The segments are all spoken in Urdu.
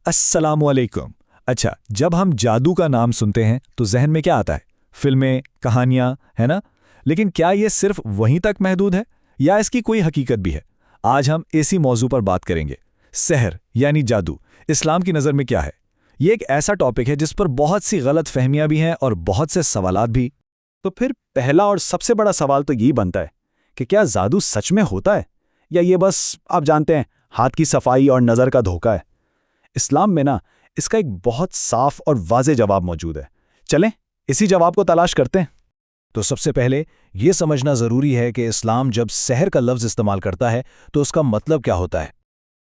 السلام علیکم۔ اچھا، جب ہم جادو کا نام سنتے ہیں تو ذہن میں کیا آتا ہے؟ فلمیں، کہانیاں، ہے نا؟ لیکن کیا یہ صرف وہیں تک محدود ہے یا اس کی کوئی حقیقت بھی ہے؟ آج ہم اسی موضوع پر بات کریں گے۔ سحر یعنی جادو اسلام کی نظر میں کیا ہے؟ یہ ایک ایسا ٹاپک ہے جس پر بہت سی غلط فہمیاں بھی ہیں اور بہت سے سوالات بھی۔ تو پھر پہلا اور سب سے بڑا سوال تو یہی بنتا ہے کہ کیا جادو سچ میں ہوتا ہے یا یہ بس آپ جانتے ہیں ہاتھ کی صفائی اور نظر کا دھوکہ ہے؟ اسلام میں اس کا ایک بہت صاف اور واضح جواب موجود ہے۔ چلیں اسی جواب کو تلاش کرتے ہیں۔ تو سب سے پہلے یہ سمجھنا ضروری ہے کہ اسلام جب سحر کا لفظ استعمال کرتا ہے تو اس کا مطلب کیا ہوتا ہے۔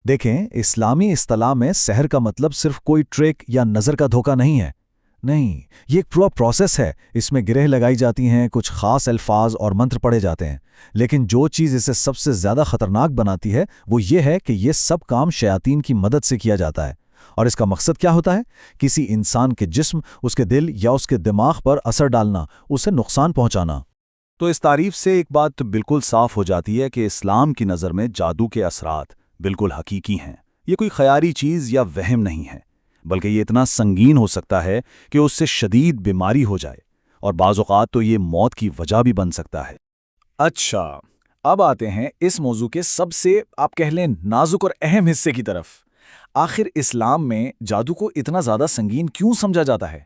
دیکھیں، اسلامی اصطلاح میں سحر کا مطلب صرف کوئی ٹرک یا نظر کا دھوکہ نہیں ہے۔ نہیں، یہ ایک پورا پروسیس ہے۔ اس میں گرہ لگائی جاتی ہیں، کچھ خاص الفاظ اور منتر پڑھے جاتے ہیں۔ لیکن جو چیز اسے سب سے زیادہ خطرناک بناتی ہے وہ یہ ہے کہ یہ سب کام شیاطین کی مدد سے کیا جاتا ہے۔ اور اس کا مقصد کیا ہوتا ہے؟ کسی انسان کے جسم، اس کے دل یا اس کے دماغ پر اثر ڈالنا، اسے نقصان پہنچانا۔ تو اس تعریف سے ایک بات بالکل صاف ہو جاتی ہے کہ اسلام کی نظر میں جادو کے اثرات بالکل حقیقی ہیں۔ یہ کوئی خیالی چیز یا وہم نہیں ہے، بلکہ یہ اتنا سنگین ہو سکتا ہے کہ اس سے شدید بیماری ہو جائے، اور بعض اوقات تو یہ موت کی وجہ بھی بن سکتا ہے۔ اچھا، اب آتے ہیں اس موضوع کے سب سے آپ کہہ لیں نازک اور اہم حصے کی طرف۔ آخر اسلام میں جادو کو اتنا زیادہ سنگین کیوں سمجھا جاتا ہے؟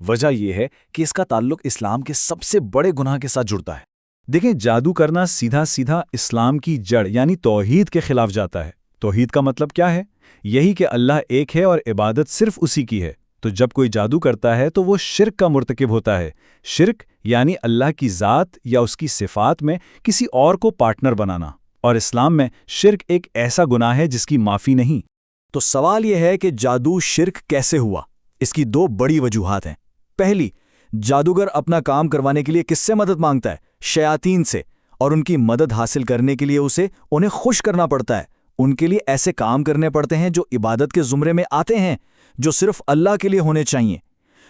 وجہ یہ ہے کہ اس کا تعلق اسلام کے سب سے بڑے گناہ کے ساتھ جڑتا ہے۔ دیکھیں، جادو کرنا سیدھا سیدھا اسلام کی جڑ یعنی توحید کے خلاف جاتا ہے۔ توحید کا مطلب کیا ہے؟ یہی کہ اللہ ایک ہے اور عبادت صرف اسی کی ہے۔ تو جب کوئی جادو کرتا ہے تو وہ شرک کا مرتکب ہوتا ہے۔ شرک یعنی اللہ کی ذات یا اس کی صفات میں کسی اور کو پارٹنر بنانا، اور اسلام میں شرک ایک ایسا گناہ ہے جس کی معافی نہیں۔ تو سوال یہ ہے کہ جادو شرک کیسے ہوا؟ اس کی دو بڑی وجوہات ہیں۔ پہلی، جادوگر اپنا کام کروانے کے لیے کس سے مدد مانگتا ہے؟ شیاطین سے، اور ان کی مدد حاصل کرنے کے لیے انہیں خوش کرنا پڑتا ہے۔ ان کے لیے ایسے کام کرنے پڑتے ہیں جو عبادت کے زمرے میں آتے ہیں، جو صرف اللہ کے لیے ہونے چاہیے۔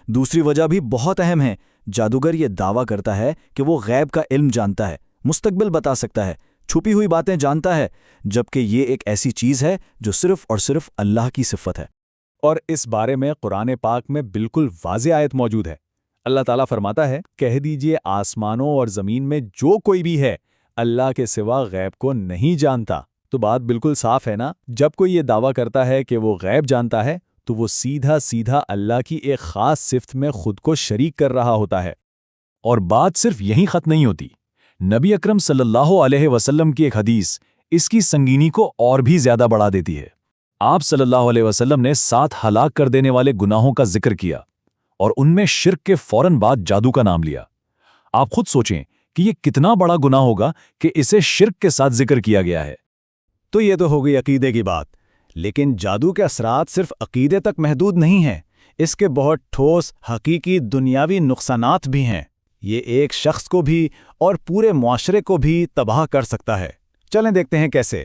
دوسری وجہ بھی بہت اہم ہے۔ جادوگر یہ دعویٰ کرتا ہے کہ وہ غیب کا علم جانتا ہے، مستقبل بتا سکتا ہے، چھپی ہوئی باتیں جانتا ہے، جبکہ یہ ایک ایسی چیز ہے جو صرف اور صرف اللہ کی صفت ہے۔ اور اس بارے میں قرآن پاک میں بالکل واضح آیت موجود ہے۔ اللہ تعالیٰ فرماتا ہے، کہہ دیجئے آسمانوں اور زمین میں جو کوئی بھی ہے اللہ کے سوا غیب کو نہیں جانتا۔ تو بات بالکل صاف ہے نا؟ جب کوئی یہ دعویٰ کرتا ہے کہ وہ غیب جانتا ہے تو وہ سیدھا سیدھا اللہ کی ایک خاص صفت میں خود کو شریک کر رہا ہوتا ہے۔ اور بات صرف یہیں ختم نہیں ہوتی۔ نبی اکرم صلی اللہ علیہ وسلم کی ایک حدیث اس کی سنگینی کو اور بھی زیادہ بڑھا دیتی ہے۔ آپ صلی اللہ علیہ وسلم نے 7 ہلاک کر دینے والے گناہوں کا ذکر کیا، اور ان میں شرک کے فوراً بعد جادو کا نام لیا۔ آپ خود سوچیں کہ یہ کتنا بڑا گناہ ہوگا کہ اسے شرک کے ساتھ ذکر کیا گیا ہے۔ تو یہ تو ہو گئی عقیدے کی بات، لیکن جادو کے اثرات صرف عقیدے تک محدود نہیں ہیں۔ اس کے بہت ٹھوس حقیقی دنیاوی نقصانات بھی ہیں۔ یہ ایک شخص کو بھی اور پورے معاشرے کو بھی تباہ کر سکتا ہے۔ چلیں دیکھتے ہیں کیسے۔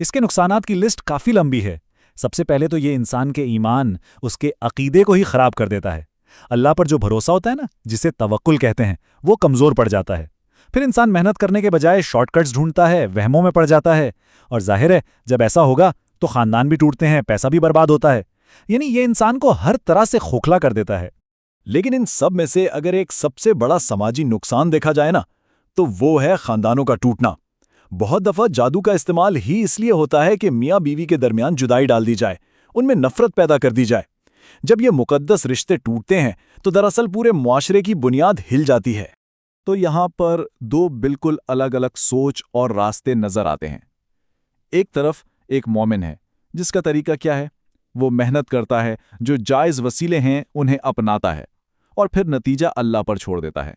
اس کے نقصانات کی لسٹ کافی لمبی ہے۔ سب سے پہلے تو یہ انسان کے ایمان، اس کے عقیدے کو ہی خراب کر دیتا ہے۔ اللہ پر جو بھروسہ ہوتا ہے نا، جسے توکل کہتے ہیں، وہ کمزور پڑ جاتا ہے۔ پھر انسان محنت کرنے کے بجائے شارٹ کٹس ڈھونڈتا ہے، وہموں میں پڑ جاتا ہے، اور ظاہر ہے جب ایسا ہوگا تو خاندان بھی ٹوٹتے ہیں، پیسہ بھی برباد ہوتا ہے۔ یعنی یہ انسان کو ہر طرح سے کھوکھلا کر دیتا ہے۔ لیکن ان سب میں سے اگر ایک سب سے بڑا سماجی نقصان دیکھا جائے نا، تو وہ ہے خاندانوں کا ٹوٹنا۔ بہت دفعہ جادو کا استعمال ہی اس لیے ہوتا ہے کہ میاں بیوی کے درمیان جدائی ڈال دی جائے، ان میں نفرت پیدا کر دی جائے۔ جب یہ مقدس رشتے ٹوٹتے ہیں تو دراصل پورے معاشرے کی بنیاد ہل جاتی ہے۔ تو یہاں پر 2 بالکل الگ الگ سوچ اور راستے نظر آتے ہیں۔ ایک طرف ایک مومن ہے جس کا طریقہ کیا ہے؟ وہ محنت کرتا ہے، جو جائز وسیلے ہیں انہیں اپناتا ہے، اور پھر نتیجہ اللہ پر چھوڑ دیتا ہے۔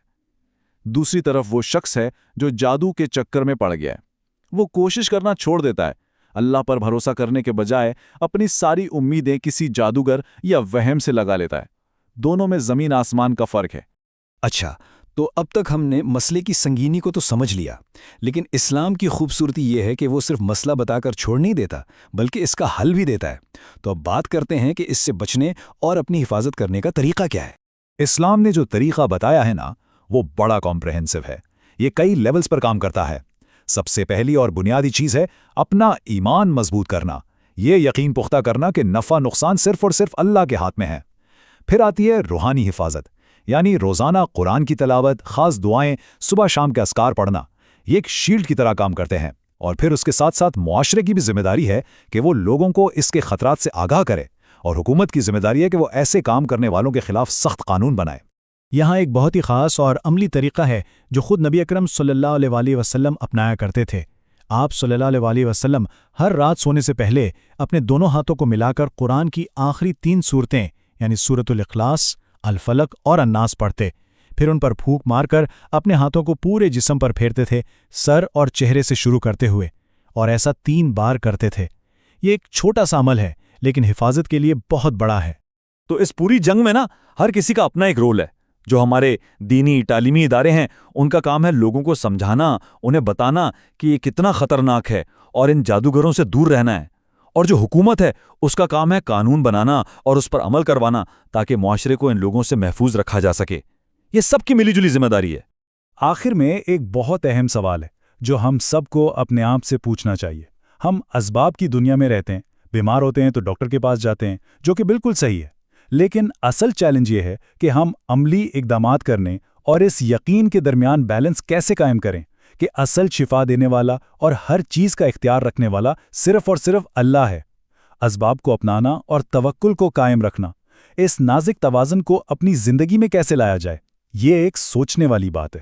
دوسری طرف وہ شخص ہے جو جادو کے چکر میں پڑ گیا ہے۔ وہ کوشش کرنا چھوڑ دیتا ہے، اللہ پر بھروسہ کرنے کے بجائے اپنی ساری امیدیں کسی جادوگر یا وہم سے لگا لیتا ہے۔ دونوں میں زمین آسمان کا فرق ہے۔ اچھا، تو اب تک ہم نے مسئلے کی سنگینی کو تو سمجھ لیا، لیکن اسلام کی خوبصورتی یہ ہے کہ وہ صرف مسئلہ بتا کر چھوڑ نہیں دیتا، بلکہ اس کا حل بھی دیتا ہے۔ تو اب بات کرتے ہیں کہ اس سے بچنے اور اپنی حفاظت کرنے کا طریقہ کیا ہے۔ اسلام نے جو طریقہ بتایا ہے نا، وہ بڑا کمپریہنسو ہے۔ یہ کئی لیولز پر کام کرتا ہے۔ سب سے پہلی اور بنیادی چیز ہے اپنا ایمان مضبوط کرنا، یہ یقین پختہ کرنا کہ نفع نقصان صرف اور صرف اللہ کے ہاتھ میں ہے۔ پھر آتی ہے روحانی حفاظت، یعنی روزانہ قرآن کی تلاوت، خاص دعائیں، صبح شام کے اذکار پڑھنا، یہ ایک شیلڈ کی طرح کام کرتے ہیں۔ اور پھر اس کے ساتھ ساتھ معاشرے کی بھی ذمہ داری ہے کہ وہ لوگوں کو اس کے خطرات سے آگاہ کرے، اور حکومت کی ذمہ داری ہے کہ وہ ایسے کام کرنے والوں کے خلاف سخت قانون بنائے۔ یہاں ایک بہت ہی خاص اور عملی طریقہ ہے جو خود نبی اکرم صلی اللہ علیہ وآلہ وسلم اپنایا کرتے تھے۔ آپ صلی اللہ علیہ وآلہ وسلم ہر رات سونے سے پہلے اپنے دونوں ہاتھوں کو ملا کر قرآن کی آخری 3 سورتیں یعنی سورۃ الاخلاص، الفلق اور الناس پڑھتے، پھر ان پر پھونک مار کر اپنے ہاتھوں کو پورے جسم پر پھیرتے تھے، سر اور چہرے سے شروع کرتے ہوئے، اور ایسا 3 بار کرتے تھے۔ یہ ایک چھوٹا سا عمل ہے لیکن حفاظت کے لیے بہت بڑا ہے۔ تو اس پوری جنگ میں ہر کسی کا اپنا ایک رول ہے۔ جو ہمارے دینی تعلیمی ادارے ہیں ان کا کام ہے لوگوں کو سمجھانا، انہیں بتانا کہ یہ کتنا خطرناک ہے اور ان جادوگروں سے دور رہنا ہے۔ اور جو حکومت ہے اس کا کام ہے قانون بنانا اور اس پر عمل کروانا تاکہ معاشرے کو ان لوگوں سے محفوظ رکھا جا سکے۔ یہ سب کی ملی جلی ذمہ داری ہے۔ آخر میں ایک بہت اہم سوال ہے جو ہم سب کو اپنے آپ سے پوچھنا چاہیے۔ ہم اسباب کی دنیا میں رہتے ہیں، بیمار ہوتے ہیں تو ڈاکٹر کے پاس جاتے ہیں، جو کہ بالکل صحیح ہے، لیکن اصل چیلنج یہ ہے کہ ہم عملی اقدامات کرنے اور اس یقین کے درمیان بیلنس کیسے قائم کریں کہ اصل شفا دینے والا اور ہر چیز کا اختیار رکھنے والا صرف اور صرف اللہ ہے۔ اسباب کو اپنانا اور توکل کو قائم رکھنا، اس نازک توازن کو اپنی زندگی میں کیسے لایا جائے، یہ ایک سوچنے والی بات ہے۔